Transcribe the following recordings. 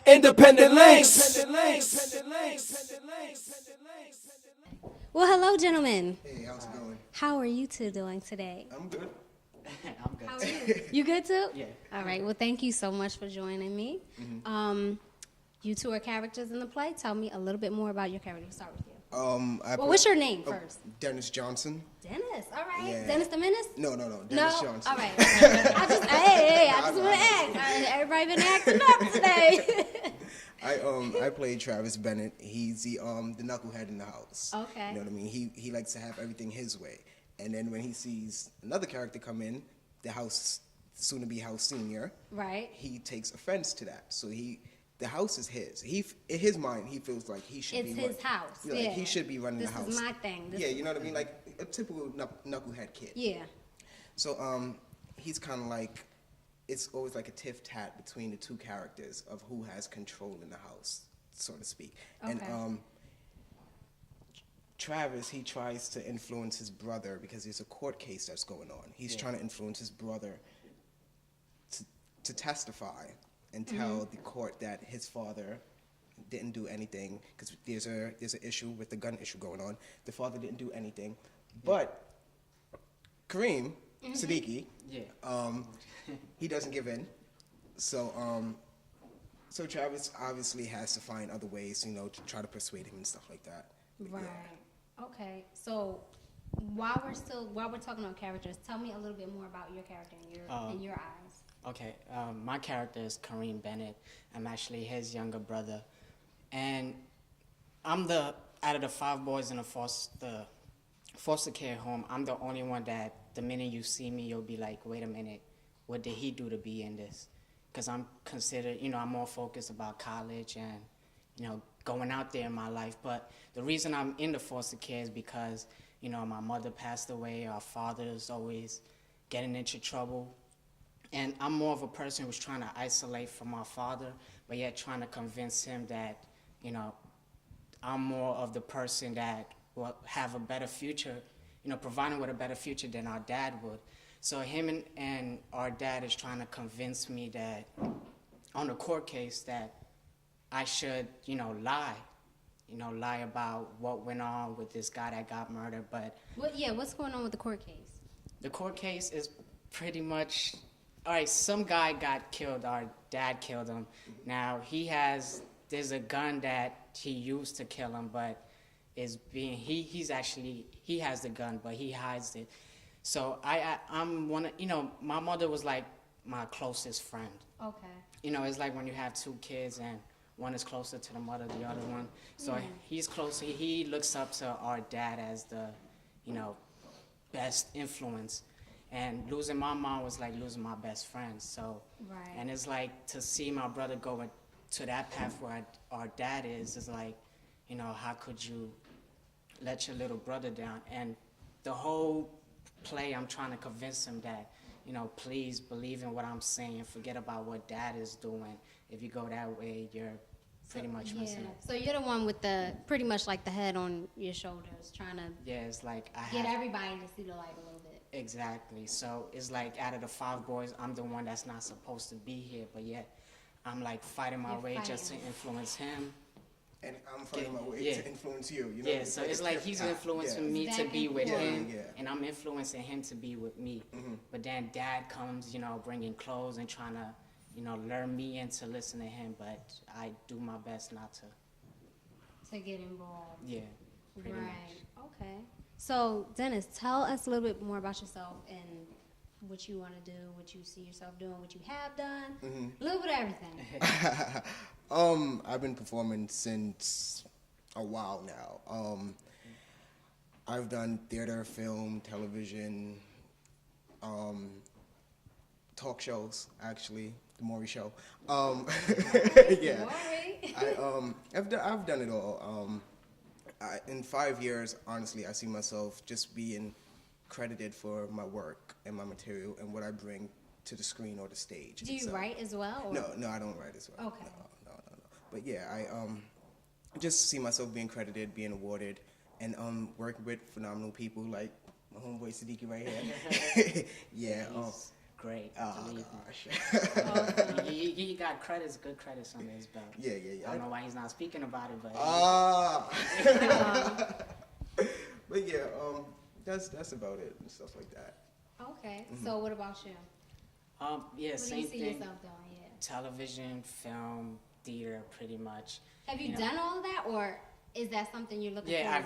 Independent links. Well, hello, gentlemen. Hey, how's it going? How are you two doing today? I'm good. I'm good. How are you? You good too? Yeah. All right. Well, thank you so much for joining me. You two are characters in the play. Tell me a little bit more about your character. We'll start with you. What's your name first? Dennis Johnson. Dennis. All right. Yeah. Dennis the Menace? No, Dennis Johnson. All right. I just want to ask. Everybody been acting up today. I played Travis Bennett. He's the knucklehead in the house. Okay. You know what I mean? He likes to have everything his way. And then when he sees another character come in, the house soon to be house senior, Right. he takes offense to that. So the house is his. In his mind, he feels like he should It's be his house. Yeah, like he should be running the house. This is my thing. Yeah, you know what I mean? Like a typical knucklehead kid. Yeah. So he's kind of like, it's always like a tiff-tat between the two characters of who has control in the house, so to speak. Okay. And Travis, he tries to influence his brother because there's a court case that's going on. He's trying to influence his brother to testify and tell the court that his father didn't do anything, because there's an issue with the gun issue going on. The father didn't do anything, but Kareem Siddiqui, he doesn't give in. So so Travis obviously has to find other ways, to try to persuade him and stuff like that. Right. Okay. So while we're talking about characters, tell me a little bit more about your character in your eyes. Okay, my character is Kareem Bennett. I'm actually his younger brother, and I'm out of the 5 boys in the foster care home, I'm the only one that the minute you see me, you'll be like, wait a minute, what did he do to be in this? Because I'm considered, I'm more focused about college and, going out there in my life. But the reason I'm in the foster care is because, my mother passed away, our father's always getting into trouble. And I'm more of a person who's trying to isolate from my father, but yet trying to convince him that, I'm more of the person that will have a better future, providing with a better future than our dad would. So him and our dad is trying to convince me that on the court case that I should, lie about what went on with this guy that got murdered. But what's going on with the court case? The court case is pretty much, all right, some guy got killed, our dad killed him. Now there's a gun that he used to kill him, but he has the gun, but he hides it. So I'm my mother was like my closest friend. Okay. It's like when you have 2 kids and one is closer to the mother, the other one. So he's closer. He looks up to our dad as the, best influence. And losing my mom was like losing my best friend. So, right. And it's like to see my brother go to that path where our dad is like, how could you let your little brother down? And the whole play, I'm trying to convince him that, please believe in what I'm saying. Forget about what dad is doing. If you go that way, you're pretty much missing it. So you're the one with pretty much like the head on your shoulders, trying to it's like get everybody to see the light a little bit. Exactly. So it's like out of the 5 boys, I'm the one that's not supposed to be here, but yet I'm like fighting my way just to influence him. And I'm fighting my way to influence you. So it's like he's influencing me to be with him, Yeah. and I'm influencing him to be with me. Mm-hmm. But then dad comes, bringing clothes and trying to, lure me in to listen to him, but I do my best not to. To get involved. Yeah. Right. Much. Okay. So, Dennis, tell us a little bit more about yourself and what you want to do, what you see yourself doing, what you have done, a little bit of everything. I've been performing since a while now. I've done theater, film, television, talk shows, actually, The Maury Show. Yeah. I've done it all. In 5 years, honestly, I see myself just being credited for my work and my material and what I bring to the screen or the stage. Do you write as well? Or? No, I don't write as well. Okay. No. But yeah, I just see myself being credited, being awarded, and working with phenomenal people like my homeboy Siddiqui right here. Yeah. great. Oh believe me. gosh. He got good credits under his belt. Yeah. I don't know why he's not speaking about it, but Ah. But yeah, that's about it and stuff like that. Okay. So what about you? yeah, What do you same see thing. yourself doing? Yeah. Television, film, theater, pretty much. Have you know. done all of that, or is that something you're looking? Yeah, forward I've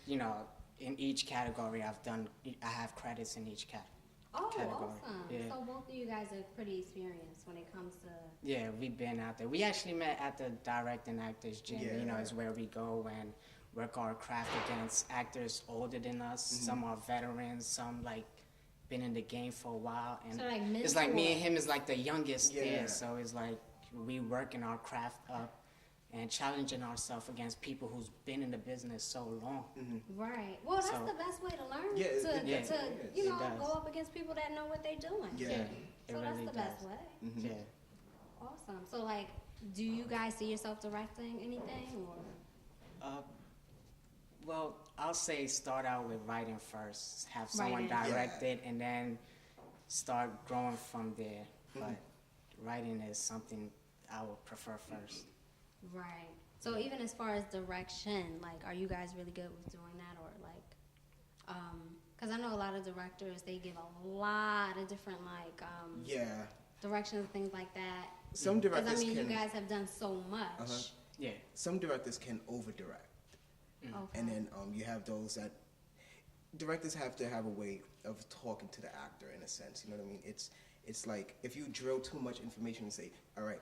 into? done. In each category, I have credits in each category. Oh, category. awesome! Yeah. So both of you guys are pretty experienced when it comes to. Yeah, we've been out there. We actually met at the Directing Actors Gym. Yeah. Is where we go and work our craft against actors older than us. Mm-hmm. Some are veterans, some like been in the game for a while. And So, like, it's like me and mentor. him is like the youngest Yeah. there. So it's like we working our craft up and challenging ourselves against people who's been in the business so long. Right. Well, that's So- the best way to learn. Yeah, to, it Yeah. to definitely is. you know, It does. go up against people that know what they're doing. Yeah. it So that's really the best does. way. Mm-hmm. Yeah. Awesome. So, like, do you guys see yourself directing anything, or? Well, I'll say start out with writing first. Have someone Writing. direct it, and then start growing from there. But writing is something I would prefer first. Right. So even as far as direction, like, are you guys really good with doing that, or like, because I know a lot of directors, they give a lot of different like Yeah. directions and things like that. Some Because directors I mean, can. you guys have done so much. Uh-huh. Yeah. Some directors can over direct. Okay. And then you have those that directors have to have a way of talking to the actor in a sense. You know what I mean? It's like if you drill too much information and say, all right,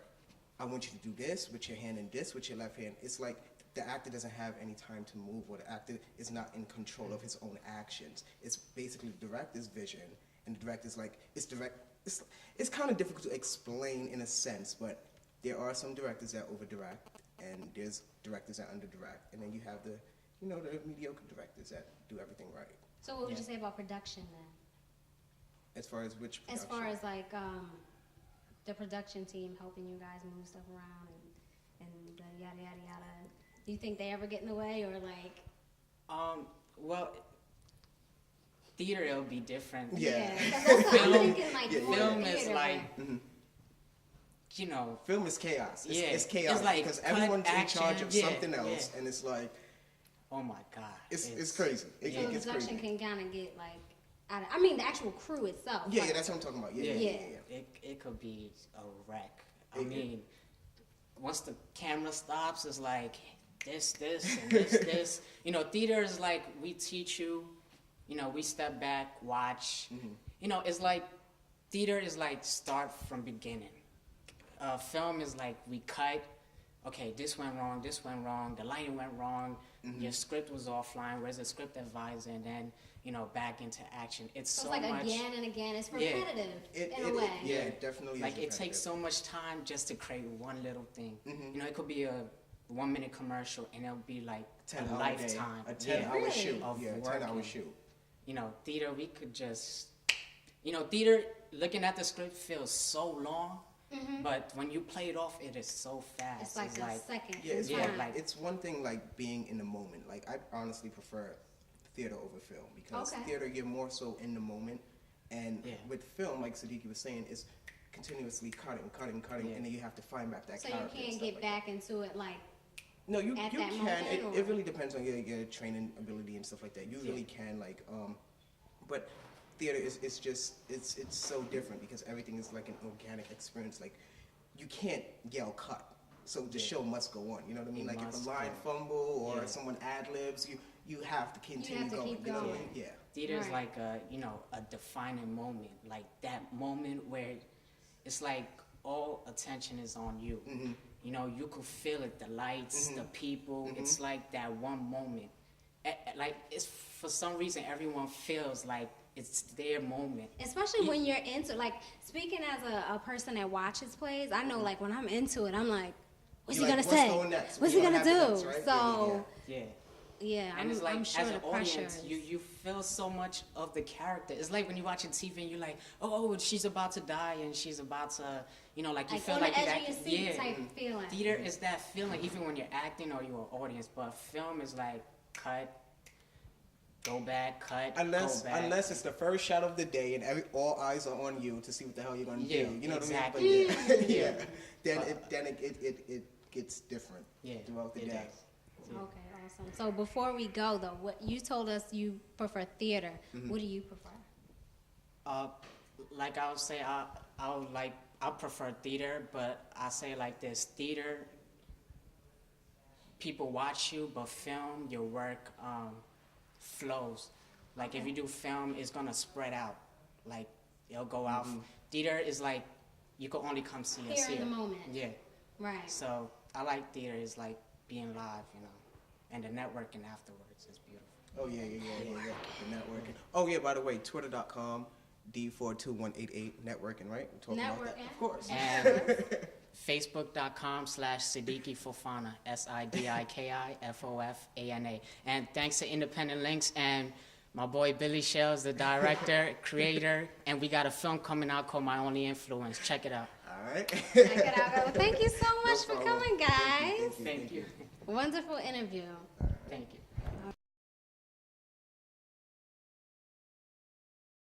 I want you to do this with your hand and this with your left hand. It's like the actor doesn't have any time to move, or the actor is not in control of his own actions. It's basically the director's vision, and the director's like, it's direct. It's kind of difficult to explain in a sense, but there are some directors that over direct, and there's directors that under direct, and then you have the the mediocre directors that do everything right. So what would you Yeah. say about production then? As far as which As production? far as like the production team helping you guys move stuff around and the yada yada yada. Do you think they ever get in the way, or like? Well, theater it'll be different. Yeah. 'cause that's what I'm Film- thinking, like, yeah, more Film theater, is but- like, Mhm. you know, Film is chaos. It's, Yeah, it's it's chaos like because cut, everyone's in action, charge of yeah, something else, yeah. and it's like oh my God. it's crazy. It, So it the gets production crazy. can kind of get like, I mean, the actual crew itself. Yeah, like, yeah, that's what I'm talking about. Yeah, Yeah. yeah, yeah. It could be a wreck. I It- mean, once the camera stops, it's like this, and this. Theater is like we teach you. We step back, watch. It's like theater is like start from beginning. Film is like we cut. Okay, this went wrong. The lighting went wrong. Your script was offline. Where's the script advisor? And then back into action. It's So so it's like much. again and again. It's Yeah. repetitive in a way. Yeah, it definitely. Like is it takes so much time just to create one little thing. It could be a 1 minute commercial and it'll be like a 10-hour lifetime. day, a 10-hour Really? shoot. Of Yeah, a 10-hour working. shoot. Theater we could just theater looking at the script feels so long, but when you play it off it is so fast. It's like a second. Yeah, it's, Yeah, one, like- it's one thing like being in the moment. Like I honestly prefer theater over film because Okay. theater you're more so in the moment, and Yeah. with film, like Siddiqui was saying, is continuously cutting, Yeah. and then you have to find back that So you character. and can't stuff get like back into it like. that. No, you at you that can. moment, It or- really depends on your training ability and stuff like that. You really can like but theater is just it's so different because everything is like an organic experience. Like you can't yell cut. So the Yeah. show must go on. You know what I mean? It Like if must a line go on. fumble or Yeah. someone ad libs, you have to continue to going. keep You know what I going. mean? Yeah. Theater is Right. like a defining moment, like that moment where it's like all attention is on you. You could feel it, the lights, the people. It's like that one moment. Like it's for some reason everyone feels like it's their moment. Especially when you're into, like, speaking as a person that watches plays, I know, like, when I'm into it, I'm like, what's You're he like, gonna what's say? going next? What's he What's gonna gonna do? happen next, right? So, Yeah. yeah, And it's like I'm sure as the an pressure audience, is. you feel so much of the character. It's like when you're watching TV and you're like, oh, she's about to die and she's about to, like you like feel on like the you're edge of your seat yeah. type feeling. Theater is that feeling, even when you're acting or you're an audience. But film is like cut, go back, cut, Unless go back. unless it's the first shot of the day and all eyes are on you to see what the hell you're gonna Yeah, do. You know exactly. what I mean? But yeah, then it gets different throughout the it day. does. Okay, awesome. So before we go though, what you told us you prefer theater. What do you prefer? Like I would say, I prefer theater, but I say like this: theater, people watch you, but film, your work flows. Like if you do film, it's gonna spread out. Like it'll go out. Theater is like you can only come see us Here here. in the moment. Yeah. Right. So I like theater is like being live, you know, and the networking afterwards is beautiful. Oh yeah. The networking. Oh yeah, by the way, twitter.com D42188 networking, right? We're talking about that. Networking. Of course. And Facebook.com/Siddiqui Fofana, SIDIKI FOFANA. And thanks to Independent Links and my boy Billy Shells, the director, creator, and we got a film coming out called My Only Influence. Check it out. All right. Check it out. Thank you so much for problem. coming, guys. Thank you. Thank you. Wonderful interview. All right.